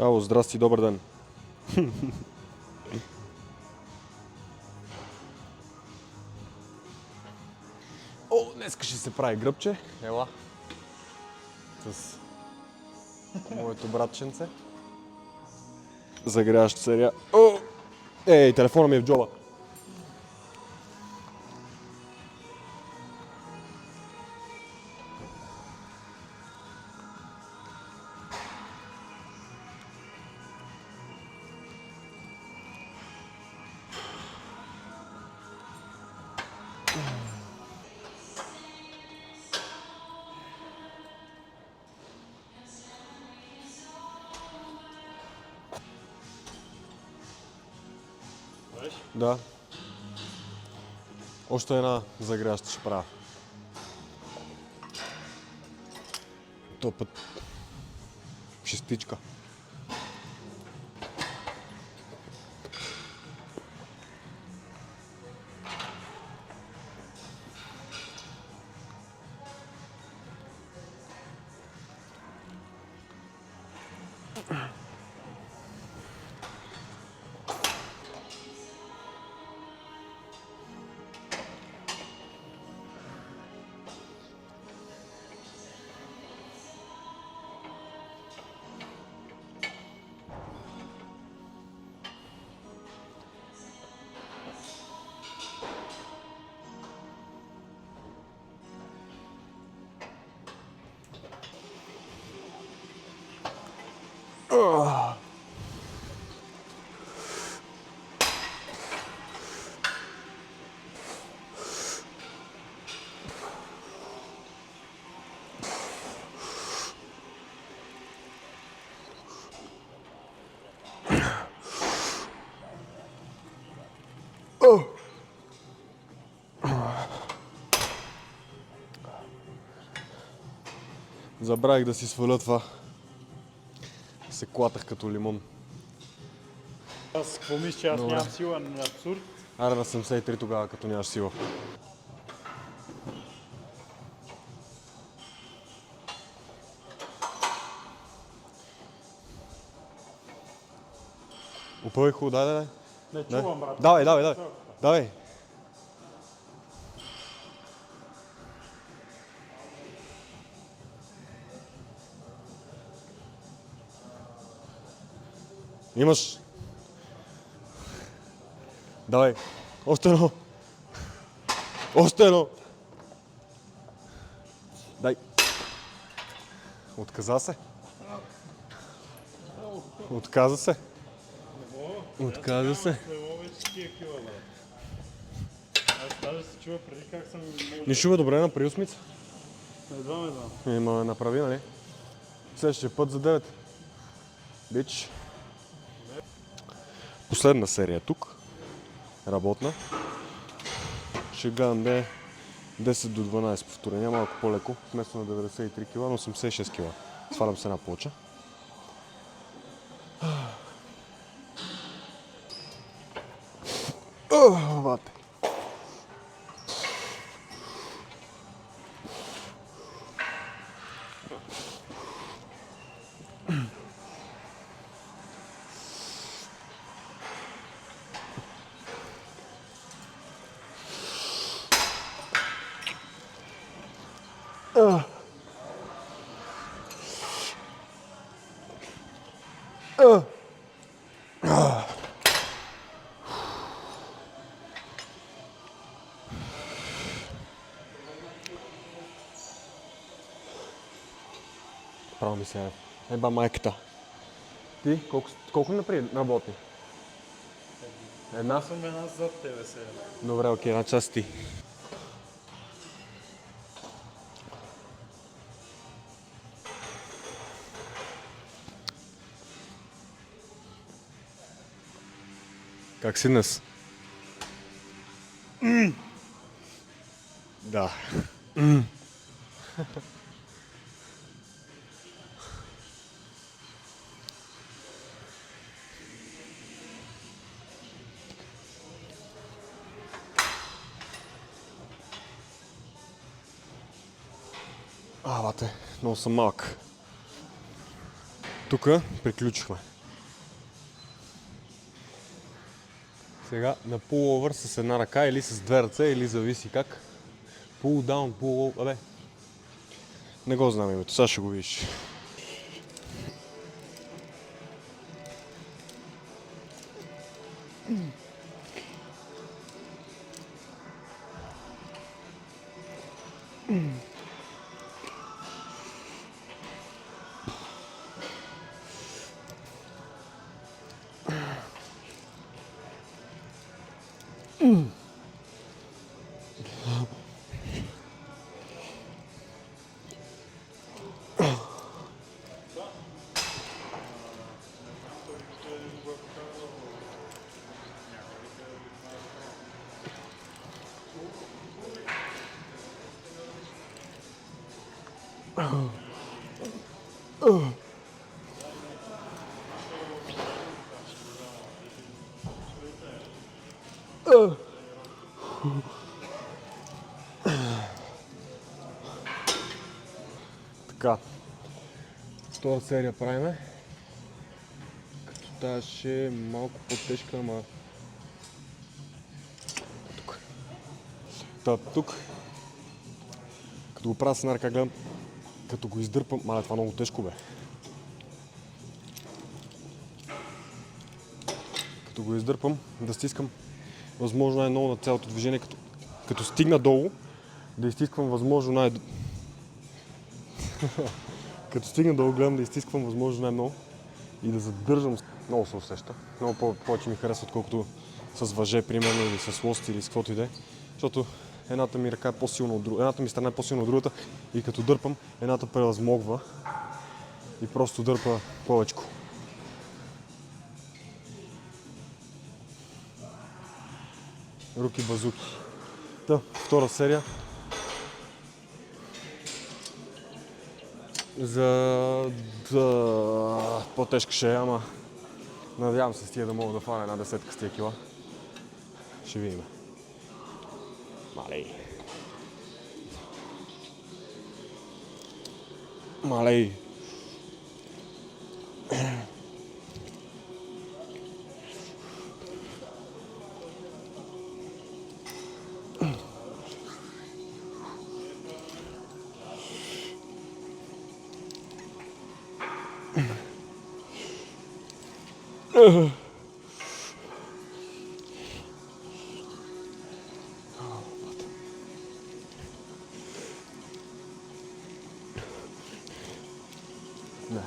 Ало, здрасти, добър ден. О, днеска ще се прави гръбче. Ела. С моето братченце. Загряващ серия. О! Ей, телефона ми е в джоба. Да. Още една загряваща ще правя. То път шестичка. Забравих да си сваля това. Се клатах като лимон. Аз какво мисля, че аз Добре. нямам сила на абсурд? Аре на 73 тогава, като нямаш сила. Опъвай хубаво, дай. Не чувам, брат. Давай. Давай. Имаш. Давай. Още едно. Още едно. Дай. Отказа се. Отказа се. Отказа се. Не мога вече тия кила, брат. Аз даже се чува преди как съм... Нищо бе, добре на приусмица. Едва. Има направи, нали? Следващия път за 9. Бич. Последна серия тук. Работна. Ще гледам да е 10 до 12 повторения, малко по-леко. Вместо на 93 кг, на 86 кг. Свалям се една плоча. Бате. Право ми се еба майката. Ти колко напред работи? Една? Аз съм една зад тебе сега. Добре, окей, една част ти. Как си днес? Да. Бате, много съм малък. Тук приключихме. Сега на пуловър с една ръка или с две ръце, или зависи как. Pull down, pull up. Абе, не го знам името, сега ще го видиш. Така, втора серия правиме, като тази ще е малко по-тежка, ама тук. Та, тук, като го правя с една ръка, гледам, като го издърпам, мале, това много тежко бе. Като го издърпам, да стискам възможно най-много на цялото движение, като стигна долу, да изтисквам възможно като стигна долу, гледам да изтисквам възможно най-много и да задържам. Много се усеща. Много повече ми харесва, отколкото с въже, примерно, или с лост, или с каквото и да е. Защото едната ми ръка е по-силна от другата, едната ми страна е по-силна от другата и като дърпам, едната превъзмогва и просто дърпа повечко. Руки базуки. Та, втора серия. За да... по-тежка ще е, ама надявам се с тия да мога да фана една десетка с тия кила. Ще видим. Малей. Малей. Да.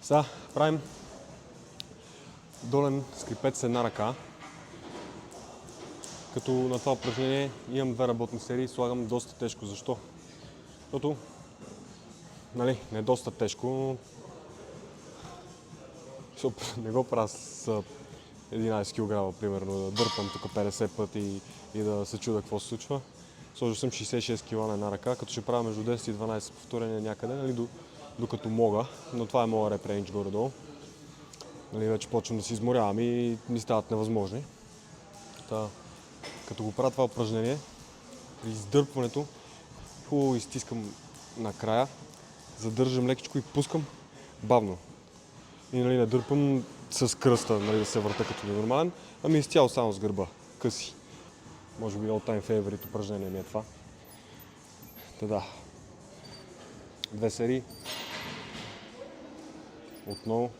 Сега правим долен скрипет с една ръка. Като на това упражнение имам две работни серии и слагам доста тежко. Защо? Защото, нали, не е доста тежко, но не го правя с 11 кг, примерно, да дърпам тук 50 пъти и да се чуда какво се случва. Сложил съм 66 кг на една ръка, като ще правя между 10 и 12 повторения някъде, нали, докато мога, но това е моя реп рейндж горе-долу. Нали, вече почвам да се изморявам и ми стават невъзможни. Та, като го правя това упражнение, при издърпването хубаво изтискам накрая, задържам лекичко и пускам бавно. И нали, не дърпам с кръста, нали, да се върта като нормален, ами изцяло само с гърба, къси. Може би all time favorite упражнение ми е това. Та да. Две серии. Отново.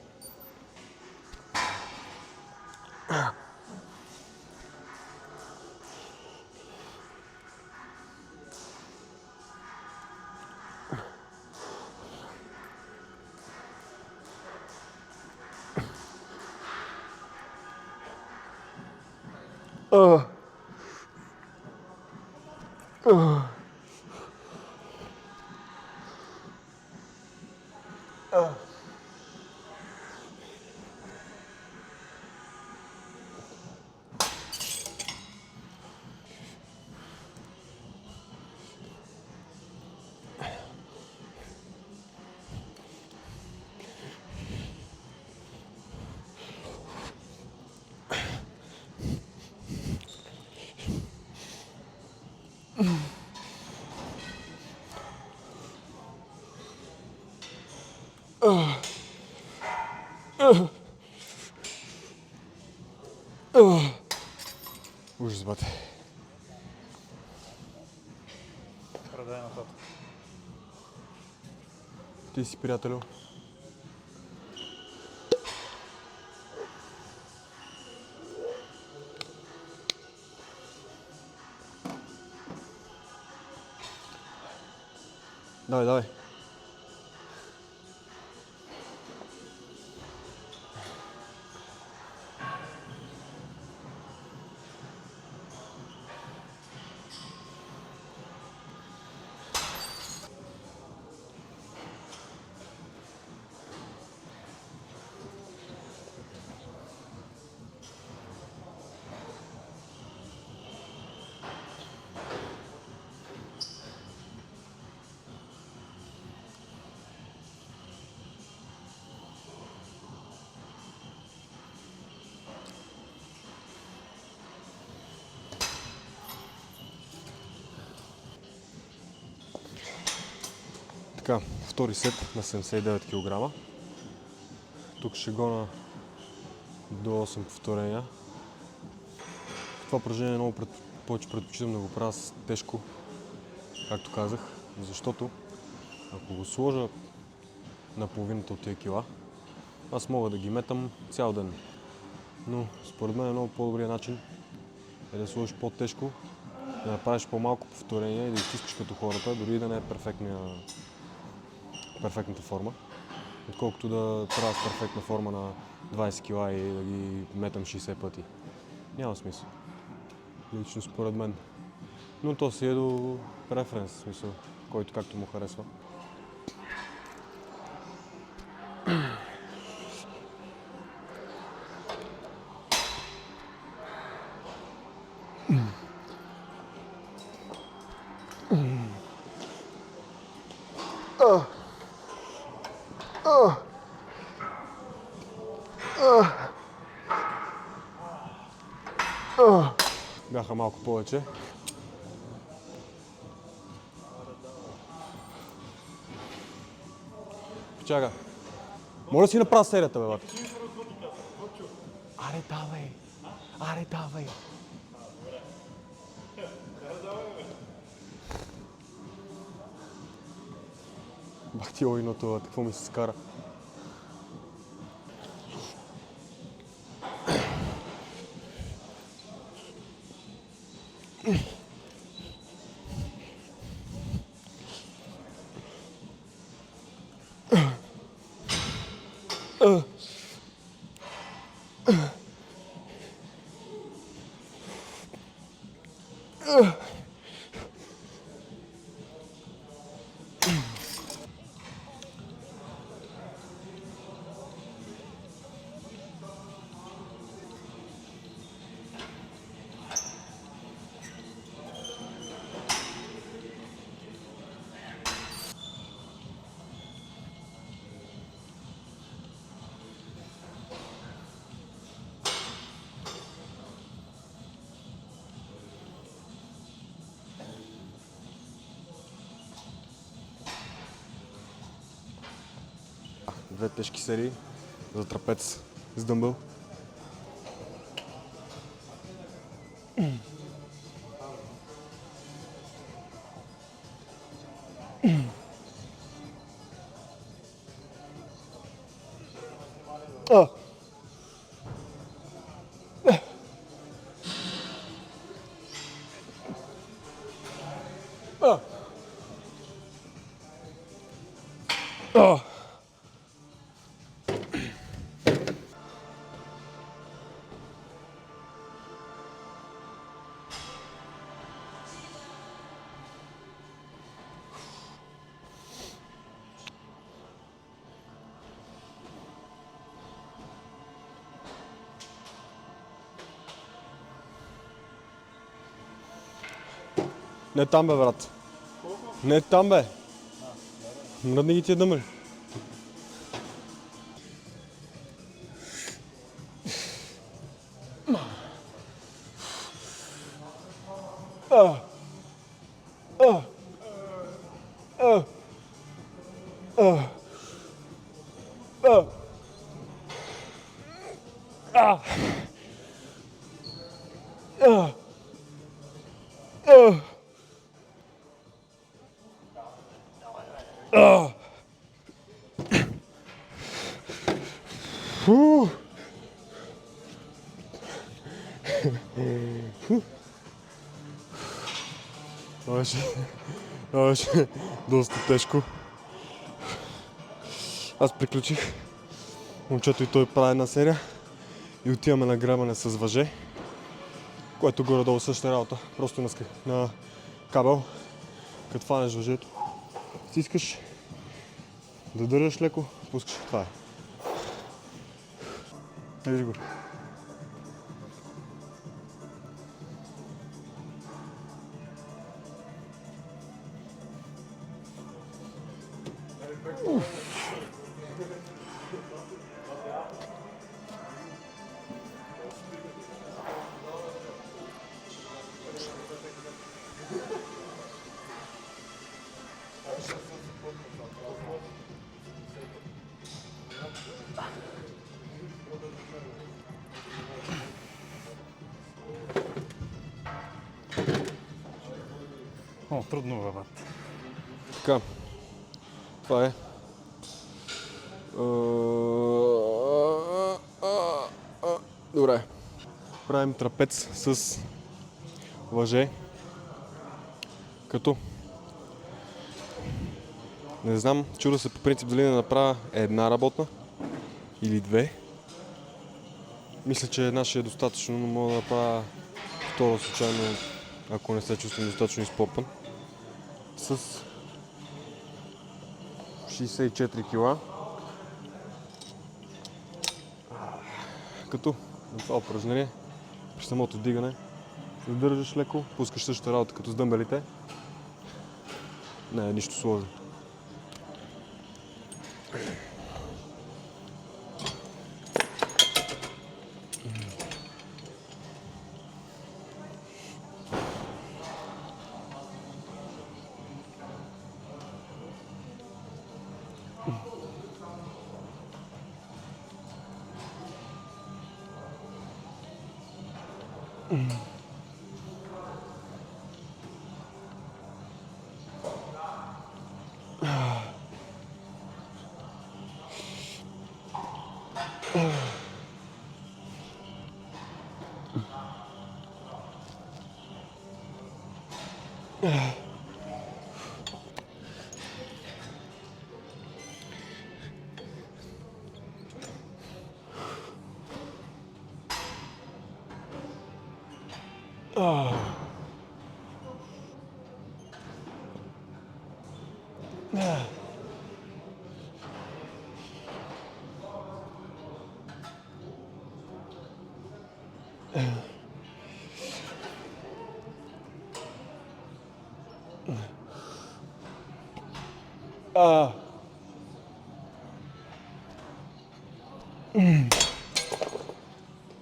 Ужас, бате. Предай нататък. Ти си, приятелю. Давай, давай. Така, втори сет на 79 кг. Тук ще гона до 8 повторения. Това упражнение много повече предпочитам да го правя с тежко, както казах, защото ако го сложа на половината от тия кила, аз мога да ги метам цял ден. Но според мен е много по-добрият начин е да сложиш по-тежко, да направиш по-малко повторения и да изтискаш като хората, дори и да не е перфектната форма, отколкото да правя с перфектна форма на 20 кила и да ги метам 60 пъти. Няма смисъл. Лично според мен. Но то си е до преференс, смисъл, който както му харесва. Бяха малко повече. Чакай. Може да си направя серията, бе, бате? Аре, давай! Аре, давай! Бах ти ойното, бе, какво ми се скара? Две тежки серии за трапец с дъмбъл. Не там, бе, брат. Не там, бе. Мръдни ги тия дъмъри. Това беше доста тежко. Аз приключих. Момчето и той прави една серия. И отиваме на гребане с въже, което горе-долу същата работа. Просто на кабел, като фанеш въжето, стискаш, да държаш леко, пускаш. Това е. Виж го. О, трудно бе, бат. Така. Това е. Добре. Правим трапец с въже. Като не знам, чуда се по принцип дали да направя една работна или две. Мисля, че една ще е достатъчно, но мога да направя втора случайно, ако не се чувствам достатъчно изпопан. С 64 кг. Като на това упражнение при самото дигане задържаш леко, пускаш същата работа като с дъмбелите. Не е нищо сложно.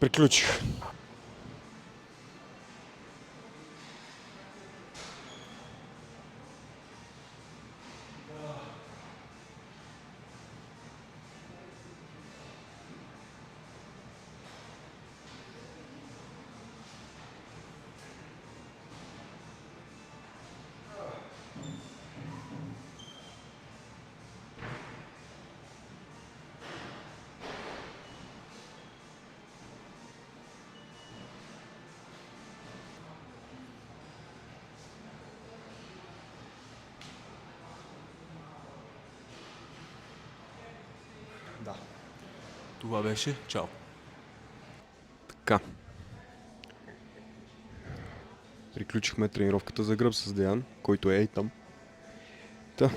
Приключих. Да. Това беше. Чао. Така. Приключихме тренировката за гръб с Деян, който е там. Та.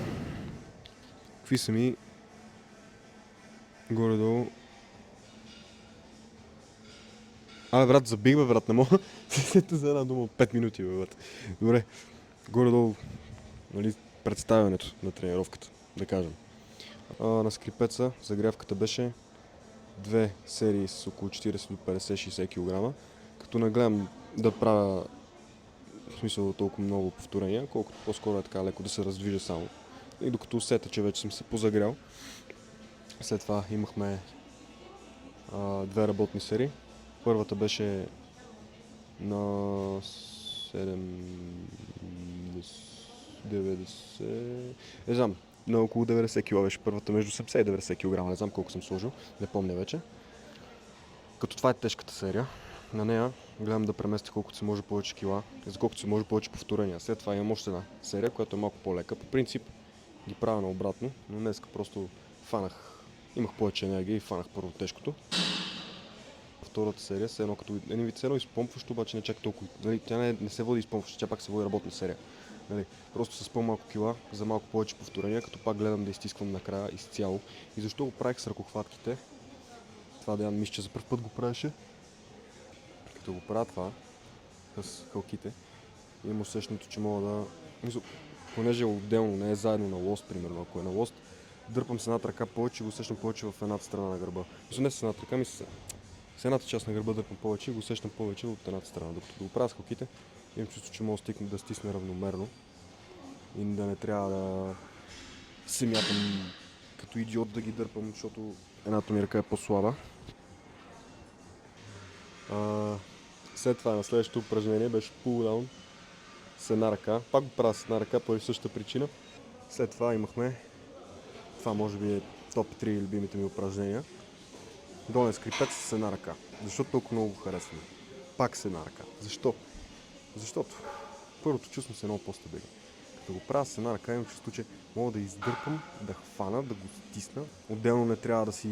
Какви са ми горе-долу. Брат, забих бе, брат, не мога. Сетете за една дума 5 минути, бе, брат. Добре. Горе-долу, нали, представянето на тренировката, да кажем. На скрипеца загрявката беше 2 серии с около 40 до 50-60 кг, като не гледам да правя в смисъл толкова много повторения, колкото по-скоро е така леко да се раздвижа само. И докато усета, че вече съм се позагрял, след това имахме 2 работни серии. Първата беше на 7... 90... Не знам, на около 90 кг беше първата, между 70 и 90 кг, не знам колко съм сложил, не помня вече. Като това е тежката серия, на нея гледам да преместя колкото се може повече кила, за колкото се може повече повторения. След това имам още една серия, която е малко по-лека. По принцип ги правя наобратно, но днес просто имах повече енергия и фанах първо тежкото. Втората серия е едно като един вид изпомпващо, обаче не чак толкова. Нали, тя не се води изпомпващо, тя пак се води работна серия. Нали, просто с по-малко кила, за малко повече повторения, като пак гледам да изтисквам накрая изцяло. И защо го правих с ръкохватките? Това Деян мисля, че за първ път го правеше. Като го правя това с халките, имам усещането, че мога да... Понеже е отделно, не е заедно на лост, примерно, ако е на лост, дърпам с едната ръка повече и го усещам повече в едната страна на гърба. Не с едната ръка, с едната част на гърба дърпам повече и го усещам повече от едната страна. Докато го правя с халките, имам чувство, че мога да стисна равномерно и да не трябва да се мятам като идиот да ги дърпам, защото едната ми ръка е по-слаба. След това на следващото упражнение беше pull-down с една ръка. Пак го правя с една ръка по същата причина. След това имахме, това може би е топ 3 любимите ми упражнения. Долен скрипец с една ръка. Защо толкова много го харесвам? Пак с една ръка. Защо? Защото първото чувствам се много по-стабилен. Като го правя с една ръка имам чувство, че мога да издърпам, да хвана, да го стисна. Отделно не трябва да си...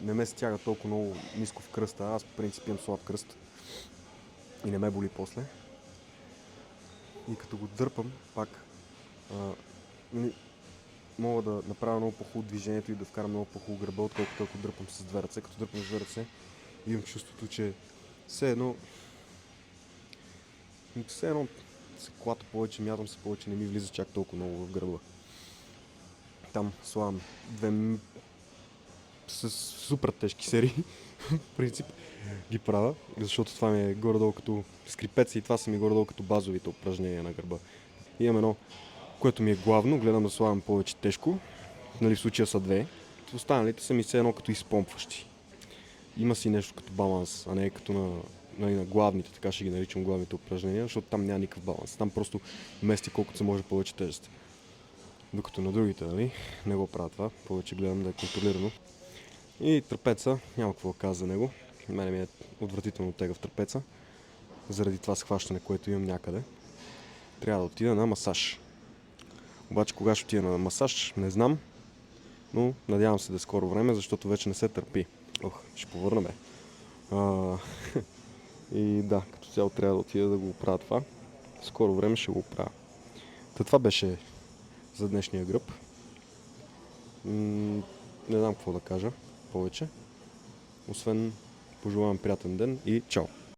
не ме стяга толкова много ниско в кръста. Аз по принцип имам слаб кръст и не ме боли после. И като го дърпам, пак мога да направя много по-хубаво движението и да вкарам много по-хубаво гърба, отколкото ако дърпам с две ръце. Като дърпам с две ръце, имам чувството, че все едно се клата повече, мятам се повече, не ми влиза чак толкова много в гърба. Там слагам две с супер тежки серии. В принцип ги правя, защото това ми е горе-долу като скрипец и това са ми горе-долу като базовите упражнения на гърба. Имам едно, което ми е главно, гледам да слагам повече тежко, нали в случая са две. Останалите са ми все едно като изпомпващи. Има си нещо като баланс, а не като на главните, така ще ги наричам главните упражнения, защото там няма никакъв баланс. Там просто мести колкото се може повече тежест. Докато на другите, нали, не го правя това, повече гледам да е контролирано. И трапеца, няма какво да кажа за него. Мене ми е отвратително тега в трапеца, заради това схващане, което имам някъде. Трябва да отида на масаж. Обаче кога ще отида на масаж, не знам, но надявам се да е скоро време, защото вече не се търпи. Ще повърна бе. И да, като цяло трябва да отида да го правя това. Скоро време ще го правя. Това беше за днешния гръб. Не знам какво да кажа повече. Освен пожелавам приятен ден и чао!